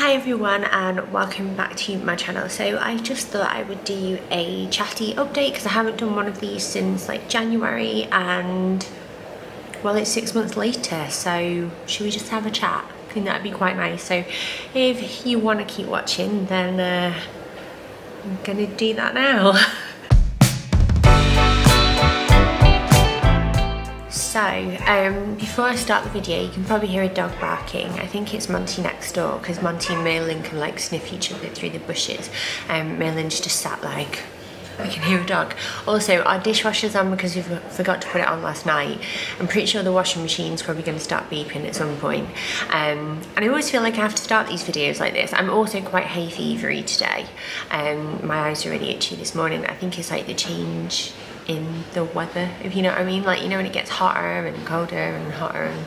Hi everyone and welcome back to my channel. So I just thought I would do a chatty update because I haven't done one of these since like January, and well, it's 6 months later, so should we just have a chat? I think that'd be quite nice. So if you want to keep watching, then I'm gonna do that now. So, before I start the video, you can probably hear a dog barking. I think it's Monty next door, because Monty and Merlin can like sniff each other through the bushes. Merlin's just sat like, I can hear a dog. Also, our dishwasher's on because we forgot to put it on last night. I'm pretty sure the washing machine's probably going to start beeping at some point. And I always feel like I have to start these videos like this. I'm also quite hay fevery today. My eyes are really itchy this morning. I think it's like the change in the weather, if you know what I mean, like, you know, when it gets hotter and colder and hotter and...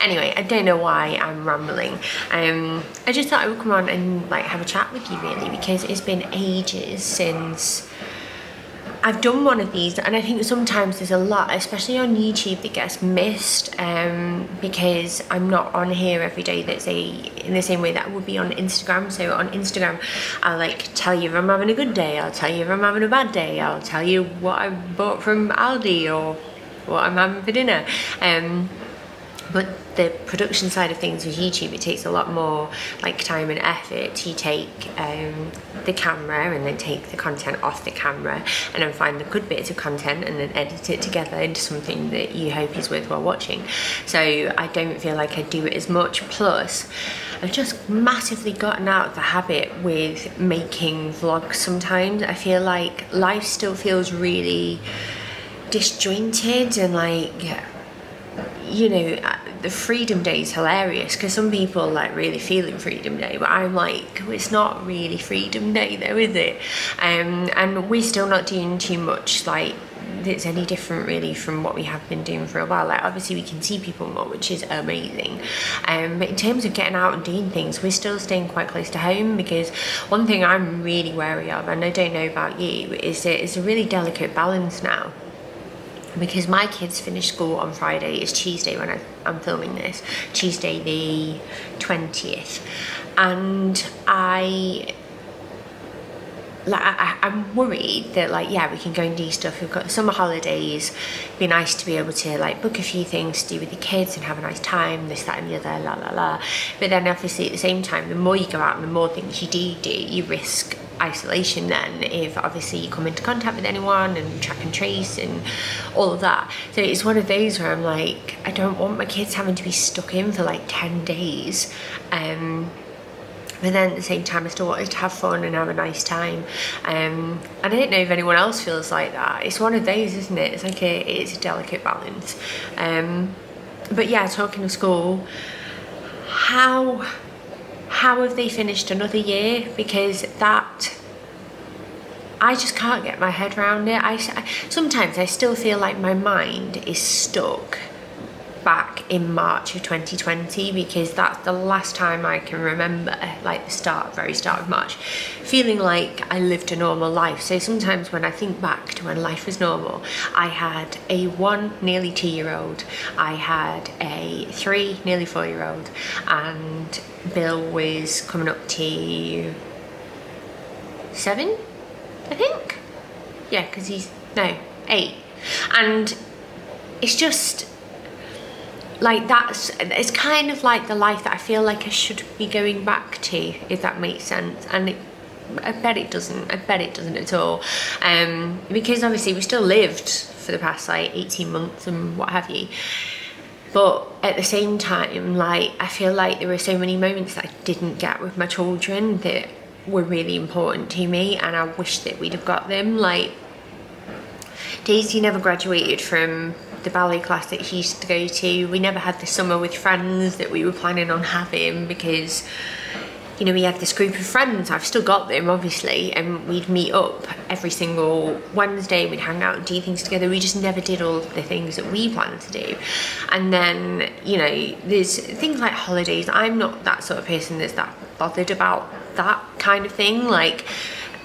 Anyway, I don't know why I'm rambling. I just thought I would come on and like have a chat with you really, because it's been ages since I've done one of these, and I think sometimes there's a lot, especially on YouTube, that gets missed because I'm not on here every day in the same way that I would be on Instagram. So on Instagram, I'll like tell you if I'm having a good day, I'll tell you if I'm having a bad day, I'll tell you what I bought from Aldi or what I'm having for dinner. But the production side of things with YouTube, it takes a lot more like time and effort to take the camera and then take the content off the camera and then find the good bits of content and then edit it together into something that you hope is worthwhile watching. So I don't feel like I do it as much. Plus, I've just massively gotten out of the habit with making vlogs sometimes. I feel like life still feels really disjointed and like, you know, the Freedom Day is hilarious because some people like really feeling Freedom Day, but I'm like, it's not really Freedom Day though, is it? And we're still not doing too much like that's any different really from what we have been doing for a while. Like, obviously we can see people more, which is amazing, but in terms of getting out and doing things, we're still staying quite close to home, because one thing I'm really wary of, and I don't know about you, is that it's a really delicate balance now. Because my kids finish school on Friday, it's Tuesday when I'm filming this, Tuesday the 20th, and I'm worried that like, yeah, we can go and do stuff, we've got summer holidays, it'd be nice to be able to like book a few things to do with the kids and have a nice time, this, that and the other, la la la. But then obviously at the same time, the more you go out and the more things you do, you risk isolation then, if obviously you come into contact with anyone, and track and trace and all of that. So it's one of those where I'm like, I don't want my kids having to be stuck in for like 10 days. But then at the same time, I still wanted to have fun and have a nice time. And I don't know if anyone else feels like that. It's one of those, isn't it? It's like it's a delicate balance. But yeah, talking of school, how have they finished another year? Because that, I just can't get my head around it. Sometimes I still feel like my mind is stuck back in March of 2020, because that's the last time I can remember, like the very start of March, feeling like I lived a normal life. So sometimes when I think back to when life was normal, I had a 1 nearly 2-year-old, I had a 3 nearly 4-year-old, and Bill was coming up to 7, I think. Yeah, because he's 8, and it's just like it's kind of like the life that I feel like I should be going back to, if that makes sense. And I bet it doesn't. I bet it doesn't at all. Because obviously we still lived for the past like 18 months and what have you. But at the same time, like, I feel like there were so many moments that I didn't get with my children that were really important to me, and I wish that we'd have got them. Like, Daisy never graduated from the ballet class that she used to go to. We never had the summer with friends that we were planning on having, because, you know, we had this group of friends, I've still got them obviously, and we'd meet up every single Wednesday, we'd hang out and do things together. We just never did all of the things that we planned to do. And then, you know, there's things like holidays. I'm not that sort of person that's that bothered about that kind of thing. Like,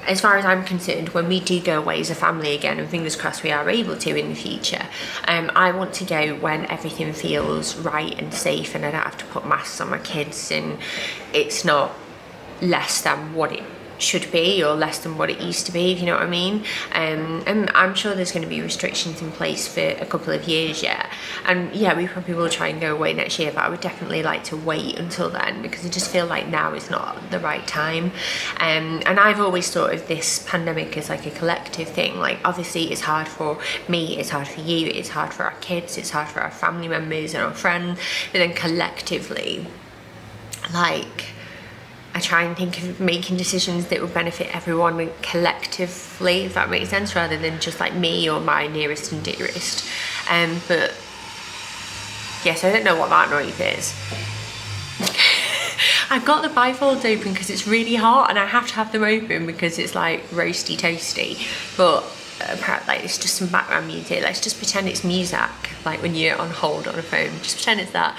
as far as I'm concerned, when we do go away as a family again, and fingers crossed we are able to in the future, I want to go when everything feels right and safe, and I don't have to put masks on my kids, and it's not less than what it should be, or less than what it used to be, if you know what I mean. And I'm sure there's going to be restrictions in place for a couple of years yet, and yeah, we probably will try and go away next year, but I would definitely like to wait until then, because I just feel like now is not the right time. And I've always thought of this pandemic as like a collective thing. Like, obviously it's hard for me, it's hard for you, it's hard for our kids, it's hard for our family members and our friends, but then collectively, like, I try and think of making decisions that would benefit everyone collectively, if that makes sense, rather than just like me or my nearest and dearest. But yes, I don't know what that noise is. I've got the bifolds open because it's really hot, and I have to have them open because it's like roasty toasty. But apparently, like, it's just some background music. Let's just pretend it's music, like when you're on hold on a phone. Just pretend it's that.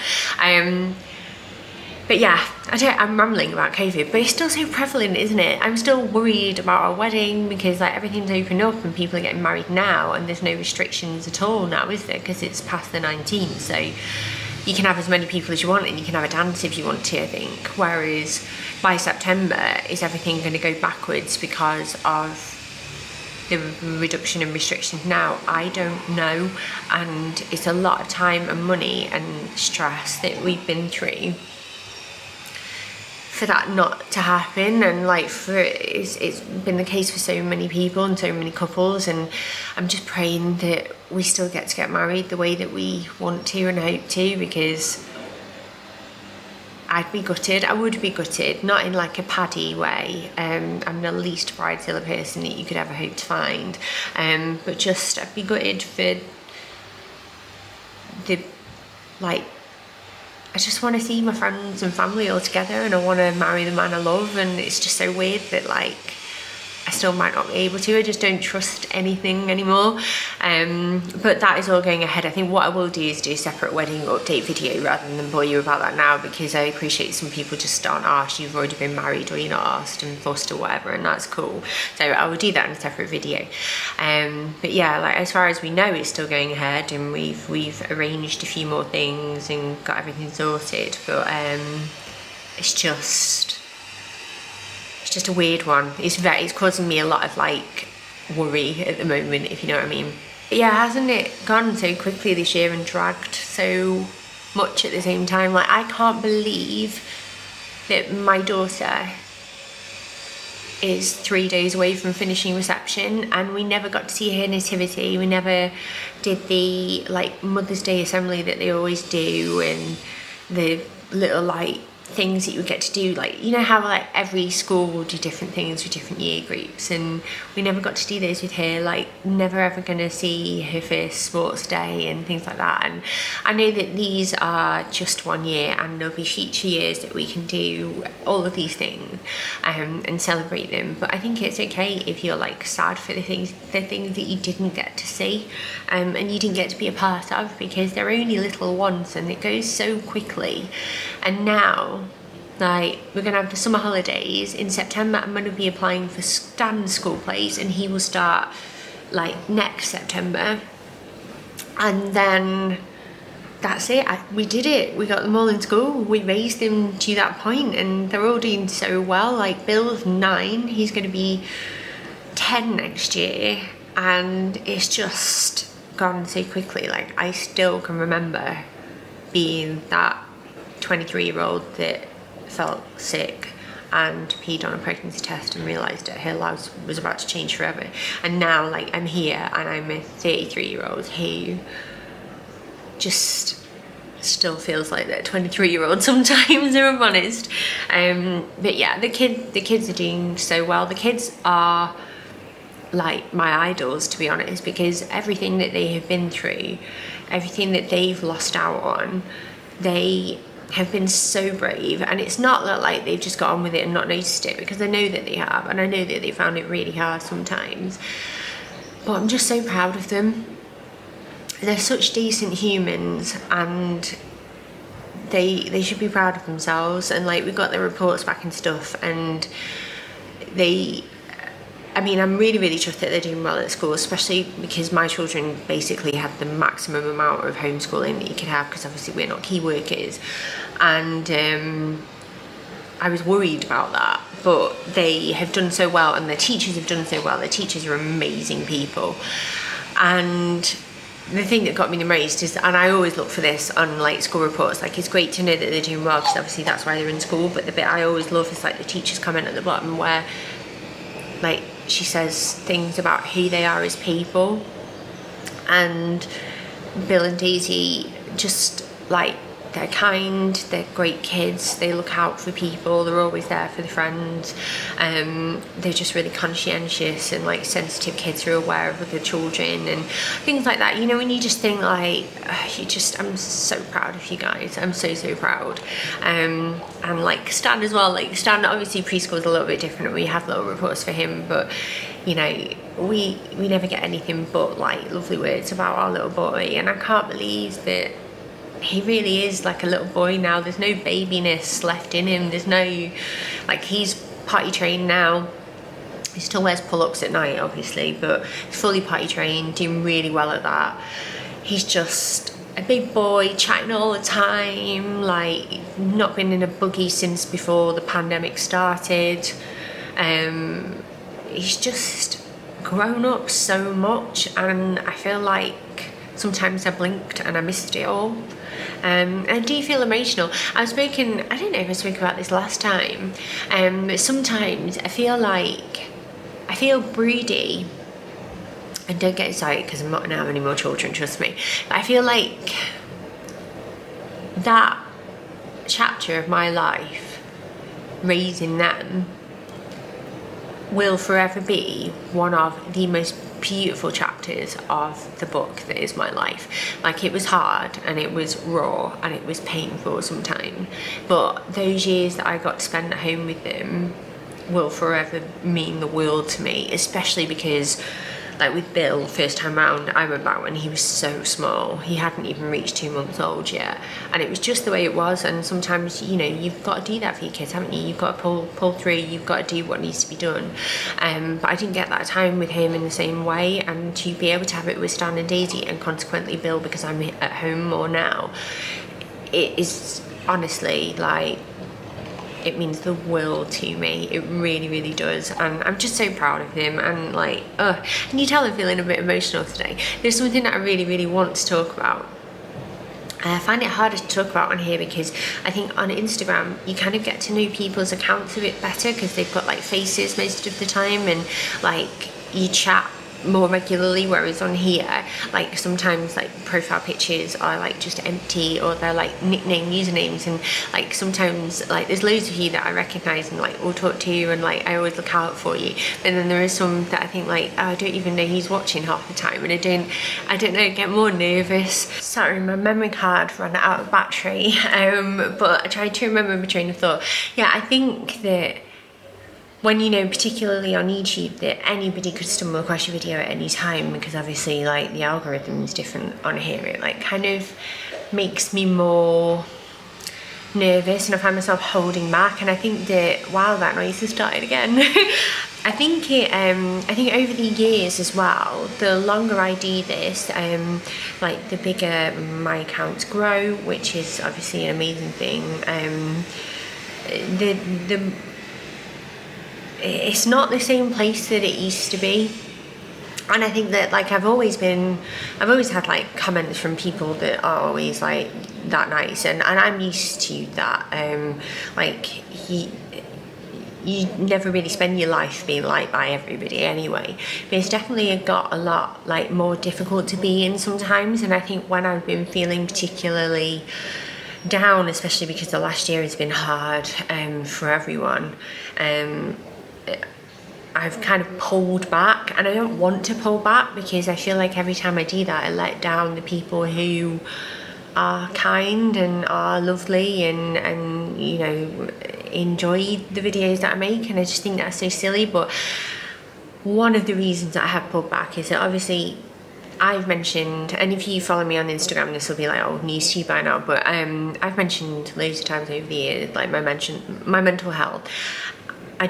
But yeah, I'm rambling about COVID, but it's still so prevalent, isn't it? I'm still worried about our wedding because like everything's opened up and people are getting married now, and there's no restrictions at all now, is there? Because it's past the 19th, so you can have as many people as you want, and you can have a dance if you want to, I think. Whereas by September, is everything going to go backwards because of the reduction in restrictions now? I don't know, and it's a lot of time and money and stress that we've been through for that not to happen. And like, it's been the case for so many people and so many couples, and I'm just praying that we still get to get married the way that we want to and hope to, because I'd be gutted. I would be gutted, not in like a paddy way. I'm the least bridezilla person that you could ever hope to find, but just I'd be gutted for the, like, I just want to see my friends and family all together, and I want to marry the man I love, and it's just so weird that like I still might not be able to. I just don't trust anything anymore. But that is all going ahead. I think what I will do is do a separate wedding update video rather than bore you about that now, because I appreciate some people just aren't asked. You've already been married, or you're not asked and fussed or whatever, and that's cool. So I will do that in a separate video. But yeah, like, as far as we know, it's still going ahead, and we've arranged a few more things and got everything sorted. But it's just a weird one. It's causing me a lot of like worry at the moment, if you know what I mean. But yeah, hasn't it gone so quickly this year and dragged so much at the same time? Like, I can't believe that my daughter is 3 days away from finishing reception, and we never got to see her nativity. We never did the like Mother's Day assembly that they always do, and the little like things that you would get to do, like, you know how like every school will do different things with different year groups, and we never got to do those with her. Like, never ever gonna see her first sports day and things like that. And I know that these are just 1 year, and there'll be future years that we can do all of these things and celebrate them. But I think it's okay if you're like sad for the things that you didn't get to see and you didn't get to be a part of, because they're only little ones and it goes so quickly. And now, like, we're gonna have the summer holidays in September. I'm gonna be applying for Stan's school plays, and he will start like next September, and then that's it. We did it. We got them all in school. We raised them to that point, and they're all doing so well. Like, Bill's 9, he's gonna be 10 next year, and it's just gone so quickly. Like, I still can remember being that 23-year-old that felt sick and peed on a pregnancy test and realised that her life was about to change forever. And now, like, I'm here and I'm a 33-year-old who just still feels like that 23-year-old sometimes, if I'm honest. But yeah, the kids are doing so well. The kids are like my idols, to be honest, because everything that they have been through, everything that they've lost out on, they have been so brave. And it's not that like they've just got on with it and not noticed it, because I know that they have, and I know that they found it really hard sometimes. But I'm just so proud of them. They're such decent humans, and they should be proud of themselves. And like, we got their reports back and stuff, and I mean, I'm really, really chuffed that they're doing well at school, especially because my children basically had the maximum amount of homeschooling that you could have, because obviously we're not key workers. And I was worried about that, but they have done so well, and their teachers have done so well. Their teachers are amazing people. And the thing that got me the most is, and I always look for this on like school reports, like it's great to know that they're doing well because obviously that's why they're in school, but the bit I always love is like the teacher's comment at the bottom where like she says things about who they are as people. And Bill and Daisy, just like, they're kind, they're great kids, they look out for people, they're always there for the friends. They're just really conscientious and like sensitive kids who are aware of other children and things like that. You know, when you just think like, I'm so proud of you guys. I'm so proud. And like Stan as well, like Stan, obviously preschool is a little bit different. We have little reports for him, but you know, we never get anything but like lovely words about our little boy, and I can't believe that he really is like a little boy now. There's no babiness left in him. There's no, like, he's potty trained now. He still wears pull-ups at night, obviously, but he's fully potty trained, doing really well at that. He's just a big boy, chatting all the time, like, not been in a buggy since before the pandemic started. He's just grown up so much, and I feel like sometimes I blinked and I missed it all. I do feel emotional. I don't know if I spoke about this last time, but sometimes I feel broody, and don't get excited because I'm not gonna have any more children, trust me, but I feel like that chapter of my life, raising them, will forever be one of the most beautiful chapters of the book that is my life. Like, it was hard and it was raw and it was painful sometimes, but those years that I got to spend at home with them will forever mean the world to me, especially because like with Bill, first time round, I went back when he was so small. He hadn't even reached 2 months old yet, and it was just the way it was. And sometimes, you know, you've got to do that for your kids, haven't you? You've got to pull through, you've got to do what needs to be done. But I didn't get that time with him in the same way, and to be able to have it with Stan and Daisy, and consequently Bill, because I'm at home more now, it is honestly like, it means the world to me. It really does, and I'm just so proud of him. And like, can you tell I'm feeling a bit emotional today? There's something that I really want to talk about. I find it harder to talk about on here because I think on Instagram you kind of get to know people's accounts a bit better because they've got like faces most of the time, and like you chat more regularly, whereas on here, like sometimes like profile pictures are like just empty, or they're like nickname usernames, and like sometimes like there's loads of you that I recognise and like will talk to you, and like I always look out for you, but then there is some that I think like, oh, I don't even know who's watching half the time, and I don't know, get more nervous. Sorry, my memory card ran out of battery, but I tried to remember my train of thought. Yeah, I think that when, you know, particularly on YouTube, that anybody could stumble across your video at any time, because obviously like the algorithm is different on here, it like kind of makes me more nervous, and I find myself holding back. And I think that, wow, that noise has started again. I think over the years as well, the longer I do this, like the bigger my accounts grow, which is obviously an amazing thing. It's not the same place that it used to be, and I think that like I've always had like comments from people that are always like that nice, and I'm used to that. Like you never really spend your life being liked by everybody anyway, but it's definitely got a lot like more difficult to be in sometimes. And I think when I've been feeling particularly down, especially because the last year has been hard for everyone, I've kind of pulled back, and I don't want to pull back because I feel like every time I do that I let down the people who are kind and are lovely and you know, enjoy the videos that I make, and I just think that's so silly. But one of the reasons that I have pulled back is that obviously I've mentioned, and if you follow me on Instagram this will be like old news to you by now, but I've mentioned loads of times over the years like my mental health. I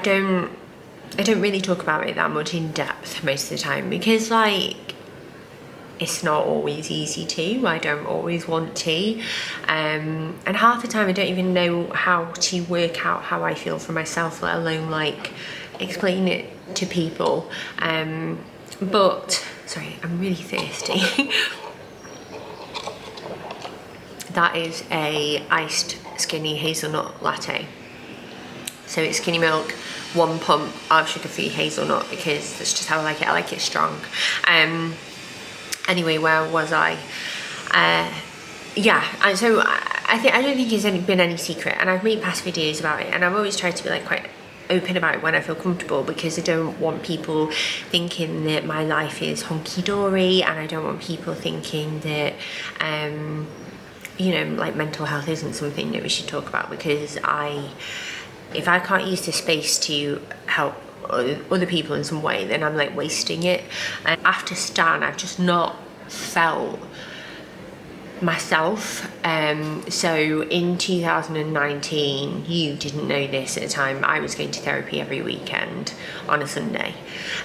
don't really talk about it that much in depth most of the time because like it's not always easy to. I don't always want to. And half the time I don't even know how to work out how I feel for myself, let alone like explain it to people. But, sorry, I'm really thirsty. That is a iced skinny hazelnut latte. So it's skinny milk, 1 pump of sugar-free hazelnut, because that's just how I like it. I like it strong. Anyway, where was I? Yeah, and so I don't think it's been any secret, and I've made past videos about it, and I've always tried to be like quite open about it when I feel comfortable, because I don't want people thinking that my life is hunky-dory, and I don't want people thinking that you know, like mental health isn't something that we should talk about, because if I can't use this space to help other people in some way, then I'm like wasting it. And after Stan, I've just not felt myself. So in 2019, you didn't know this at the time, I was going to therapy every weekend on a Sunday,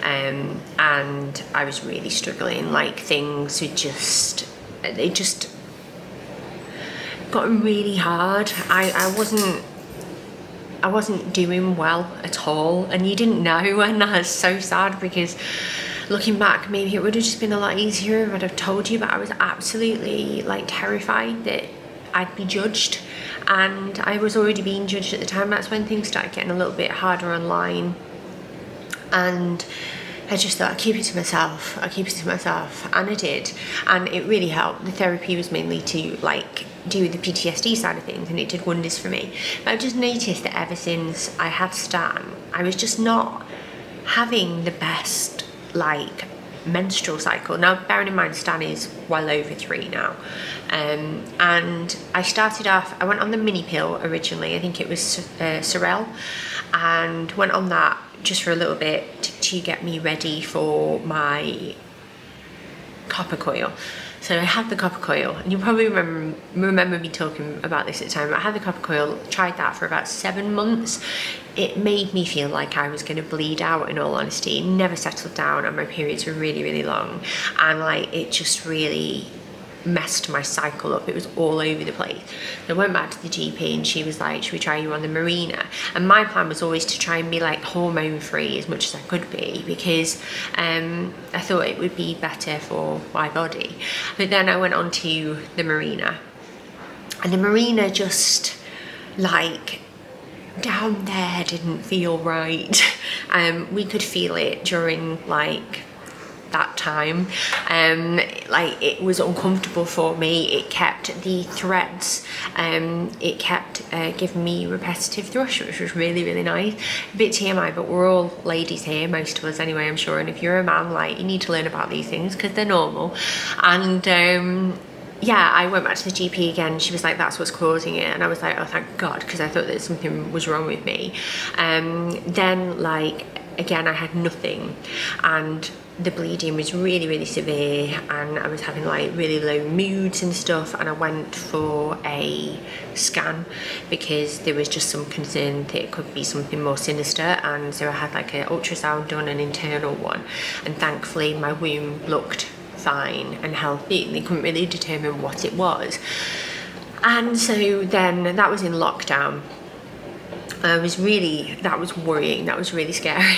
and I was really struggling. Like, things were just, it just got really hard. I wasn't doing well at all, and you didn't know, and that's so sad, because looking back, maybe it would have just been a lot easier if I'd have told you, but I was absolutely like terrified that I'd be judged, and I was already being judged at the time. That's when things started getting a little bit harder online, and I just thought, I'll keep it to myself, and I did, and it really helped. The therapy was mainly to like do the PTSD side of things, and it did wonders for me. But I've just noticed that ever since I had Stan, I was just not having the best like menstrual cycle. Now, bearing in mind, Stan is well over 3 now, and I started off, I went on the mini pill originally, I think it was Sorel, and went on that just for a little bit to get me ready for my copper coil. So I had the copper coil, and you probably remember me talking about this at the time. I had the copper coil, tried that for about 7 months. It made me feel like I was going to bleed out, in all honesty. It never settled down, and my periods were really, really long. And like, it just really messed my cycle up. It was all over the place. I went back to the GP, and she was like, should we try you on the Marina? And my plan was always to try and be like hormone free as much as I could be, because I thought it would be better for my body. But then I went on to the Marina, and the Marina just like down there didn't feel right. We could feel it during like that time. Like, it was uncomfortable for me. It kept the threads, it kept giving me repetitive thrush, which was really, really nice. A bit TMI, but we're all ladies here, most of us anyway, I'm sure, and if you're a man, like, you need to learn about these things because they're normal. And yeah, I went back to the GP again. She was like, that's what's causing it. And I was like, oh, thank God, because I thought that something was wrong with me. Then, like, again, I had nothing, and the bleeding was really, really severe, and I was having like really low moods and stuff, and I went for a scan because there was just some concern that it could be something more sinister. And so I had like an ultrasound done, an internal one, and thankfully my womb looked fine and healthy, and they couldn't really determine what it was. And so then that was in lockdown. That was worrying, that was really scary,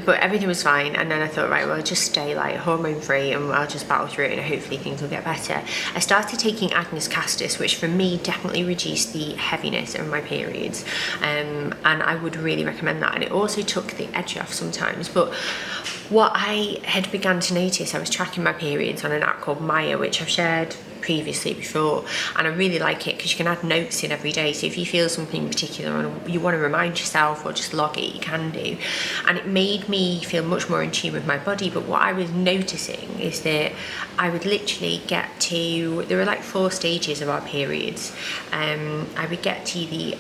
but everything was fine. And then I thought, right, well, I'll just stay like hormone free, and I'll just battle through it, and hopefully things will get better. I started taking Agnus Castus, which for me definitely reduced the heaviness of my periods, and I would really recommend that. And it also took the edge off sometimes. But what I had begun to notice, I was tracking my periods on an app called Maya, which I've shared previously before, and I really like it because you can add notes in every day. So if you feel something particular and you want to remind yourself or just log it, you can do. And it made me feel much more in tune with my body. But what I was noticing is that I would literally get to, there were like 4 stages of our periods. I would get to the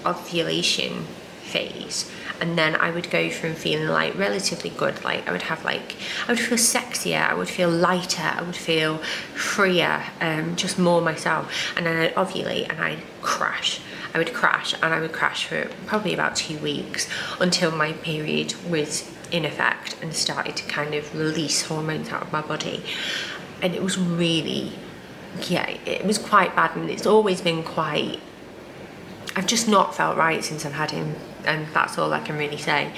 ovulation phase, and then I would go from feeling like relatively good, like I would feel sexier, I would feel lighter, I would feel freer, just more myself. And then I'd ovulate and I'd crash. I would crash, and I would crash for probably about 2 weeks until my period was in effect and started to kind of release hormones out of my body. And it was really, yeah, it was quite bad, and it's always been quite, I've just not felt right since I've had him, and that's all I can really say.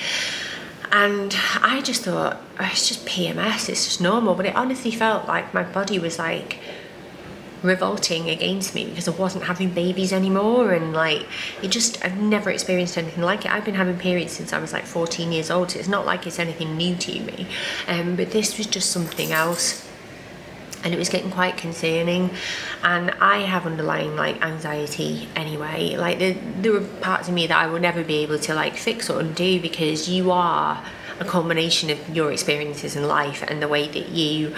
And I just thought, oh, it's just PMS, it's just normal. But it honestly felt like my body was like revolting against me because I wasn't having babies anymore. And like, I've never experienced anything like it. I've been having periods since I was like 14 years old, so it's not like it's anything new to me. But this was just something else. And it was getting quite concerning, and I have underlying like anxiety anyway. Like there were parts of me that I will never be able to like fix or undo, because you are a culmination of your experiences in life and the way that you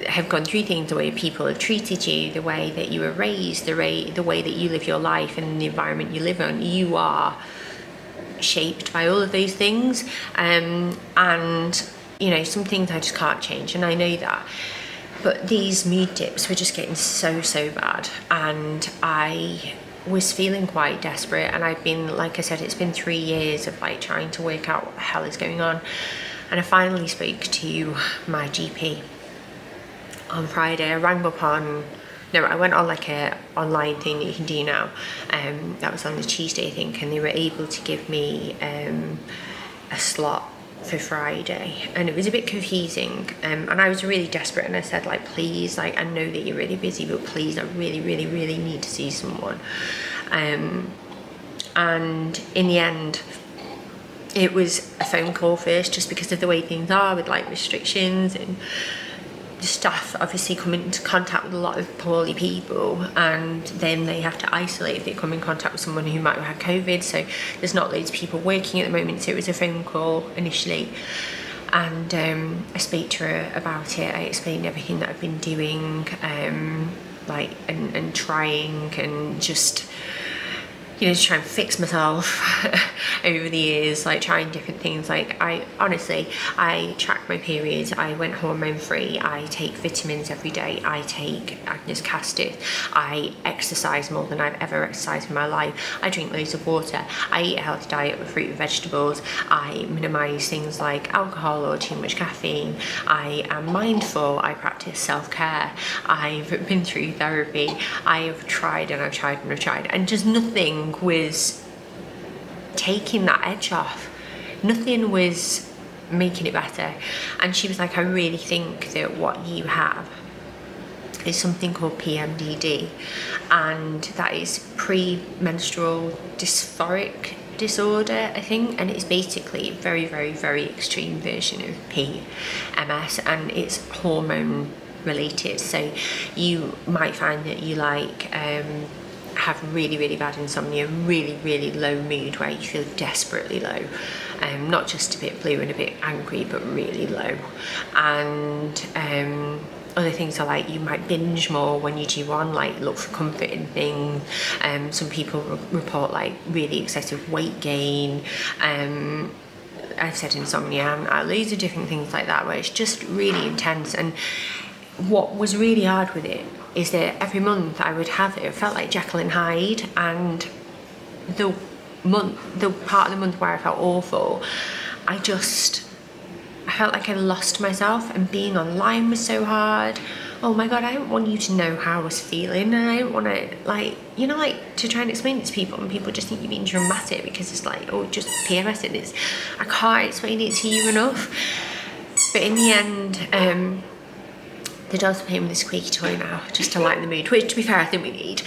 have gone through things, the way people have treated you, the way that you were raised, the way that you live your life and the environment you live in. You are shaped by all of those things, and you know, some things I just can't change, and I know that. But these mood dips were just getting so bad, and I was feeling quite desperate. And I've been, like I said, it's been 3 years of like trying to work out what the hell is going on. And I finally spoke to my GP on Friday. I went on like a online thing that you can do now. That was on the Tuesday, I think, and they were able to give me a slot for Friday, and it was a bit confusing, and I was really desperate, and I said, like, please, like, I know that you're really busy, but please, I really need to see someone. And in the end, it was a phone call first, just because of the way things are with like restrictions, and the staff obviously come into contact with a lot of poorly people, and then they have to isolate if they come in contact with someone who might have had COVID. So there's not loads of people working at the moment, so it was a phone call initially. And I spoke to her about it. I explained everything that I've been doing, like and trying, and just, you know, to try and fix myself over the years, like trying different things. Like I track my periods, I went hormone free, I take vitamins every day, I take Agnes Castis, I exercise more than I've ever exercised in my life, I drink loads of water, I eat a healthy diet with fruit and vegetables, I minimise things like alcohol or too much caffeine, I am mindful, I practice self-care, I've been through therapy, I've tried and I've tried and I've tried, and just nothing was taking that edge off. Nothing was making it better. And she was like, I really think that what you have is something called PMDD, and that is premenstrual dysphoric disorder, I think, and it's basically a very extreme version of PMS, and it's hormone related. So you might find that you like have really bad insomnia, really low mood, where you feel desperately low, not just a bit blue and a bit angry, but really low. And other things are like you might binge more when you do one, like look for comfort in things. Some people report like really excessive weight gain. I've said insomnia, and loads of different things like that, where it's just really intense. And what was really hard with it is that every month I would have it. It felt like Jekyll and Hyde, and the part of the month where I felt awful, I felt like I lost myself, and being online was so hard. Oh my God, I didn't want you to know how I was feeling, and I didn't want to, like, you know, like to try and explain it to people, and people just think you're being dramatic because it's like, oh, just PMS, and I can't explain it to you enough. But in the end, the dog's playing with a squeaky toy now, just to lighten the mood, which, to be fair, I think we need.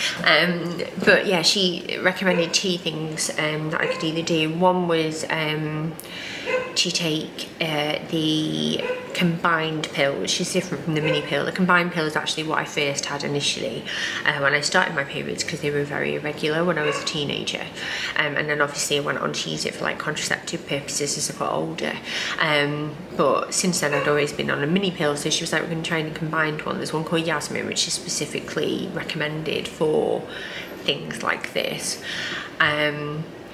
But yeah, she recommended 2 things that I could either do. One was to take the combined pill, which is different from the mini pill. The combined pill is actually what I first had initially when I started my periods, because they were very irregular when I was a teenager. And then obviously I went on to use it for like contraceptive purposes as I got older. But since then I'd always been on a mini pill, so she was like, we're going to try a combined one. There's one called Yasmin, which is specifically recommended for things like this.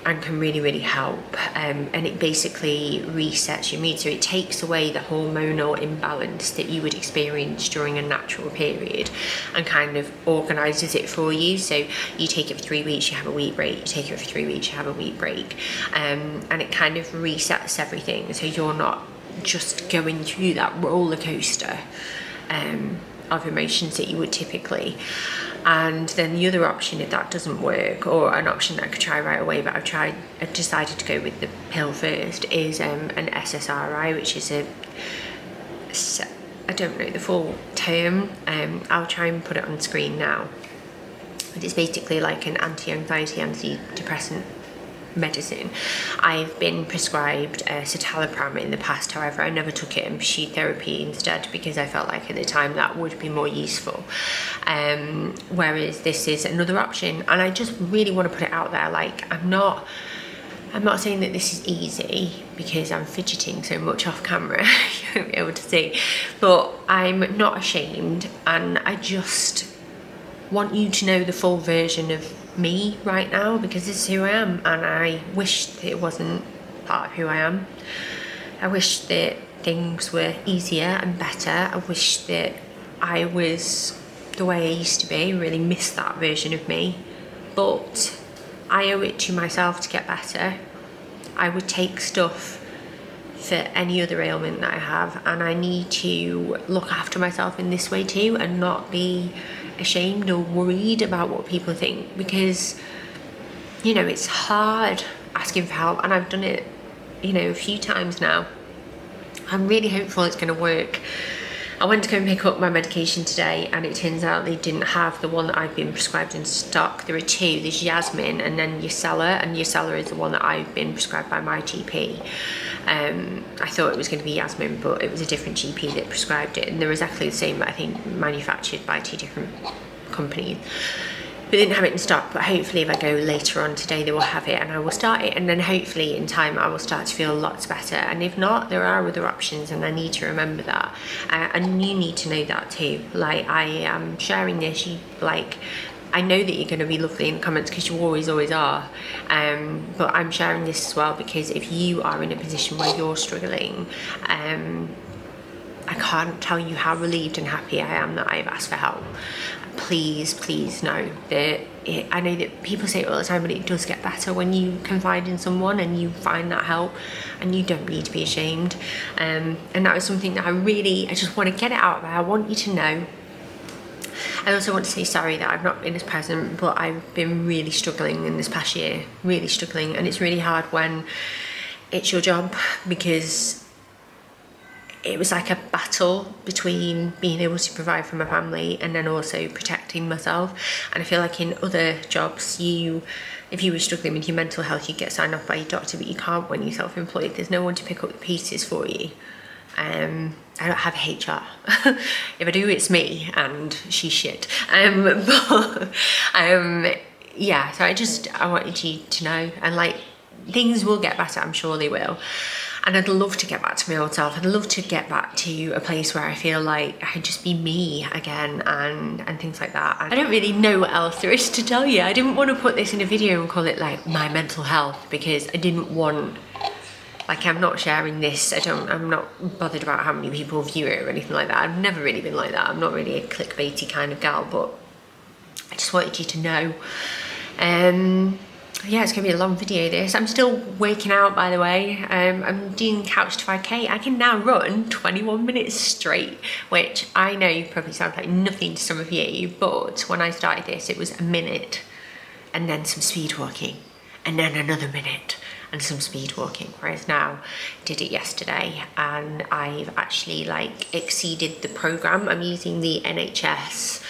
and can really help, and it basically resets your mood. So it takes away the hormonal imbalance that you would experience during a natural period and kind of organises it for you. So you take it for 3 weeks, you have a week break, you take it for 3 weeks, you have a week break, and it kind of resets everything, so you're not just going through that roller coaster of emotions that you would typically. And then the other option, if that doesn't work, or an option that I could try right away, but I decided to go with the pill first, is an SSRI, which is I don't know the full term, I'll try and put it on screen now, but it's basically like an anti-anxiety, antidepressant medicine. I've been prescribed citalopram in the past, however I never took it and pursued therapy instead, because I felt like at the time that would be more useful, whereas this is another option. And I just really want to put it out there, like I'm not saying that this is easy, because I'm fidgeting so much off camera you won't be able to see, but I'm not ashamed, and I just want you to know the full version of me right now, because this is who I am, and I wish that it wasn't part of who I am. I wish that things were easier and better. I wish that I was the way I used to be. I really miss that version of me, but I owe it to myself to get better. I would take stuff for any other ailment that I have, and I need to look after myself in this way too, and not be ashamed or worried about what people think, because you know it's hard asking for help, and I've done it, you know, a few times now. I'm really hopeful it's going to work. I went to go and pick up my medication today, and it turns out they didn't have the one that I've been prescribed in stock. There are two, there's Yasmin and then Yesella, and Yesella is the one that I've been prescribed by my GP. I thought it was going to be Yasmin, but it was a different GP that prescribed it, and they're exactly the same, but I think manufactured by 2 different companies. But they didn't have it in stock, but hopefully if I go later on today they will have it, and I will start it, and then hopefully in time I will start to feel lots better. And if not, there are other options, and I need to remember that, and you need to know that too. Like, I am sharing this, I know that you're going to be lovely in the comments, because you always are, but I'm sharing this as well because if you are in a position where you're struggling, I can't tell you how relieved and happy I am that I've asked for help. Please know that I know that people say it all the time, but it does get better when you confide in someone and you find that help, and you don't need to be ashamed. And that was something that I just want to get it out there. I want you to know. I also want to say sorry that I've not been as present, but I've been really struggling in this past year, really struggling, and it's really hard when it's your job, because it was like a battle between being able to provide for my family and then also protecting myself. And I feel like in other jobs, if you were struggling with your mental health, you'd get signed off by your doctor, but you can't when you're self-employed. There's no one to pick up the pieces for you. I don't have HR. If I do, it's me, and she's shit. Yeah, so I wanted you to know, and like, things will get better, I'm sure they will. And I'd love to get back to my old self. I'd love to get back to a place where I feel like I can just be me again, and things like that. I don't really know what else there is to tell you. I didn't want to put this in a video and call it like my mental health, because I didn't want, like, I'm not sharing this. I'm not bothered about how many people view it or anything like that. I've never really been like that. I'm not really a clickbaity kind of gal, but I just wanted you to know. Yeah, it's gonna be a long video this. I'm still working out, by the way. I'm doing couch to 5k. I can now run 21 minutes straight, which I know probably sounds like nothing to some of you, but when I started this, it was a minute and then some speed walking, and then another minute and some speed walking, whereas now I did it yesterday, and I've actually like exceeded the program. I'm using the NHS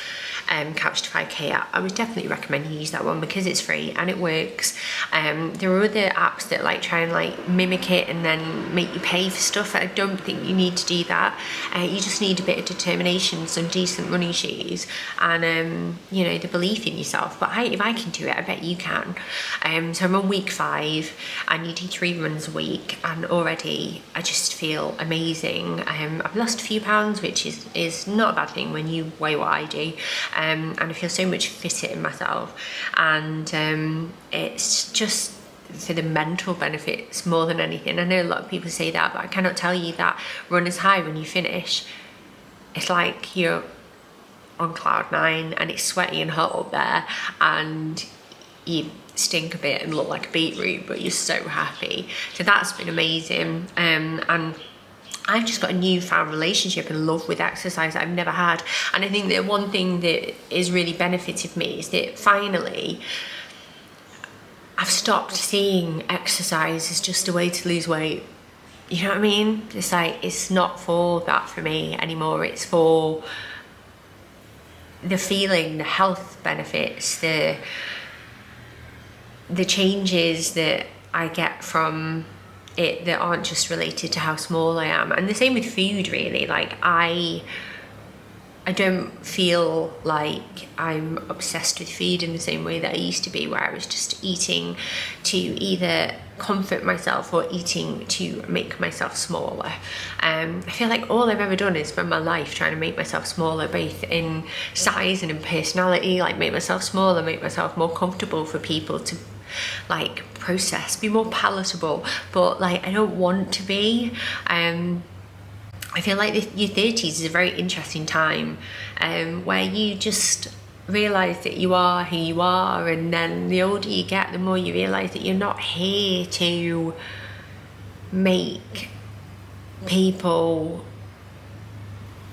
couch to 5k app. I would definitely recommend you use that one because it's free and it works. There are other apps that like try and like mimic it and then make you pay for stuff. I don't think you need to do that. You just need a bit of determination, some decent running shoes, and you know, the belief in yourself. But if I can do it, I bet you can. So I'm on week 5 and you do 3 runs a week, and already I just feel amazing. I've lost a few pounds, which is not a bad thing when you weigh what I do. And I feel so much fitter in myself, and it's just for the mental benefits more than anything. I know a lot of people say that, but I cannot tell you that runner's high when you finish. It's like you're on cloud 9 and it's sweaty and hot up there and you stink a bit and look like a beetroot, but you're so happy. So that's been amazing. And I've just got a newfound relationship and love with exercise that I've never had. And I think that one thing that is really benefited me is that finally I've stopped seeing exercise as just a way to lose weight. You know what I mean? It's like, it's not for that for me anymore. It's for the feeling, the health benefits, the changes that I get from it that aren't just related to how small I am. And the same with food, really. Like, I don't feel like I'm obsessed with food in the same way that I used to be, where I was just eating to either comfort myself or eating to make myself smaller. I feel like all I've ever done is spend my life trying to make myself smaller, both in size and in personality, like make myself smaller, make myself more comfortable for people to like process, be more palatable, but like I don't want to be. I feel like your 30s is a very interesting time where you just realise that you are who you are, and then the older you get, the more you realise that you're not here to make people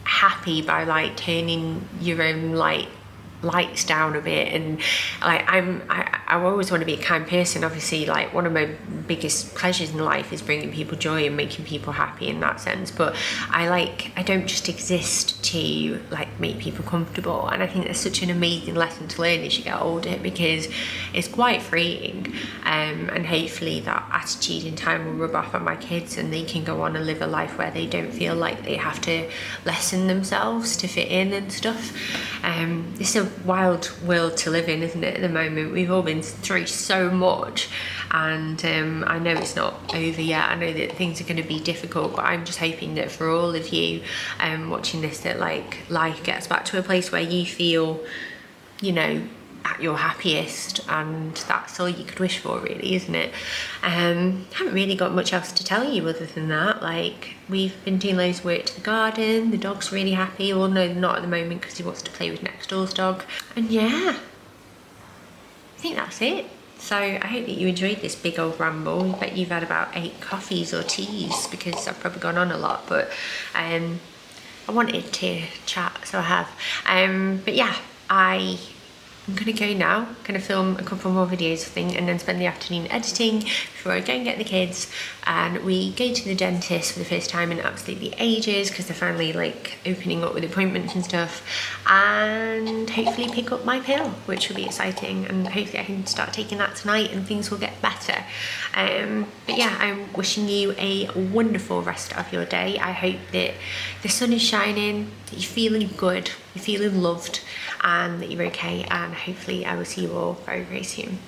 happy by like turning your own lights down a bit. And like I always want to be a kind person. Obviously, like one of my biggest pleasures in life is bringing people joy and making people happy in that sense, but I don't just exist to like make people comfortable. And I think that's such an amazing lesson to learn as you get older, because it's quite freeing, and hopefully that attitude in time will rub off on my kids and they can go on and live a life where they don't feel like they have to lessen themselves to fit in and stuff. It's a wild world to live in, isn't it, at the moment? We've all been through so much, and I know it's not over yet. I know that things are going to be difficult, but I'm just hoping that for all of you watching this, that like life gets back to a place where you feel, you know, at your happiest, and that's all you could wish for, really, isn't it? Haven't really got much else to tell you other than that. Like, we've been doing loads of work to the garden. The dog's really happy. Well, no, not at the moment because he wants to play with next door's dog. And yeah, I think that's it. So I hope that you enjoyed this big old ramble. I bet you've had about 8 coffees or teas because I've probably gone on a lot, but I wanted to chat, so I have. But yeah, I'm gonna go now. I'm gonna film a couple more videos, I think, and then spend the afternoon editing before I go and get the kids. And we go to the dentist for the first time in absolutely ages, because they're finally like opening up with appointments and stuff, and hopefully pick up my pill, which will be exciting, and hopefully I can start taking that tonight and things will get better. But yeah, I'm wishing you a wonderful rest of your day. I hope that the sun is shining, that you're feeling good, you're feeling loved, and that you're okay, and hopefully I will see you all very, very soon.